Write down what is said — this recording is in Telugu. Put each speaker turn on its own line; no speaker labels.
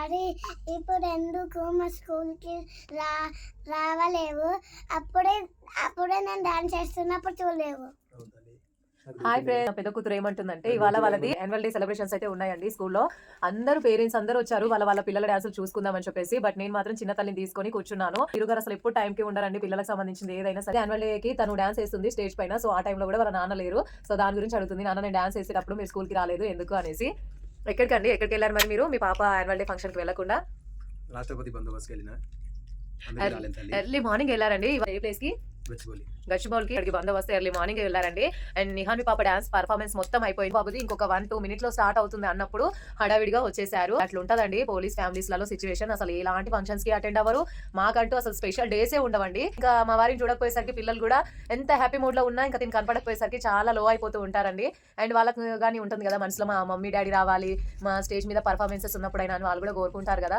డాడీ ఇప్పుడు ఎందుకు మా స్కూల్కి రా రావలేవు అప్పుడే నేను డాన్స్ చేస్తున్నప్పుడు చూడలేవు.
హాయ్ ఫ్రెండ్, పెద్ద కూతురు ఏమంటుందంటే ఇవాళ వాళ్ళది యాన్యువల్ డే సెలబ్రేషన్స్ అయితే ఉన్నాయండి స్కూల్లో. అందరూ పేరెంట్స్ అందరూ వచ్చారు వాళ్ళ పిల్లల డాన్సులు చూసుకుందామని చెప్పేసి. బట్ నేను మాత్రం చిన్న తల్లిని తీసుకొని కూర్చున్నాను. ఇరుగారు అసలు ఎప్పుడు టైంకి ఉండరండి పిల్లలకు సంబంధించింది ఏదైనా సరే. యాన్యువల్ డేకి తను డాన్స్ వేస్తుంది స్టేజ్ పైన. సో ఆ టైంలో కూడా వాళ్ళ నాన్న లేరు. సో దాని గురించి అడుగుతుంది, నాన్న నేను డాన్స్ వేసేటప్పుడు మీరు స్కూల్కి రాలేదు ఎందుకు అనేసి. ఎక్కడికి వెళ్ళారు మరి మీరు మీ పాప యాన్యువల్ డే ఫంక్షన్కి వెళ్ళకుండా?
రాష్ట్రపతి బందోబస్తుకి వెళ్ళిన
ఎర్లీ మార్నింగ్ వెళ్ళారండి. ఏ ప్లేస్ కి? గచ్చిబౌల్కి. ఇక్కడికి బందోబస్తు ఎర్లీ మార్నింగ్ వెళ్ళారండి. అండ్ నిహాన్ మీ పాప డాన్స్ పర్ఫార్మెన్స్ మొత్తం అయిపోయింది. బాబుది ఇంకొక 1-2 minutes లో స్టార్ట్ అవుతుంది అన్నప్పుడు హడావిడిగా వచ్చేసారు. అట్లా ఉంటదండి పోలీస్ ఫ్యామిలీస్ లలో సిచ్యువేషన్. అసలు ఎలాంటి ఫంక్షన్స్ కి అటెండ్ అవ్వరు. మాకంటూ అసలు స్పెషల్ డేసే ఉండవండి. ఇంకా మా వారిని చూడకపోయేసరికి పిల్లలు కూడా ఎంత హ్యాపీ మూడ్ లో ఉన్నా ఇంకా దీన్ని కనపడకపోయేసరికి చాలా లో అయిపోతూ ఉంటారండి. అండ్ వాళ్ళకి కానీ ఉంటుంది కదా మనసులో, మా మమ్మీ డాడీ రావాలి మా స్టేజ్ మీద పర్ఫార్మెన్సెస్ ఉన్నప్పుడు అయినా వాళ్ళు కూడా కోరుకుంటారు కదా.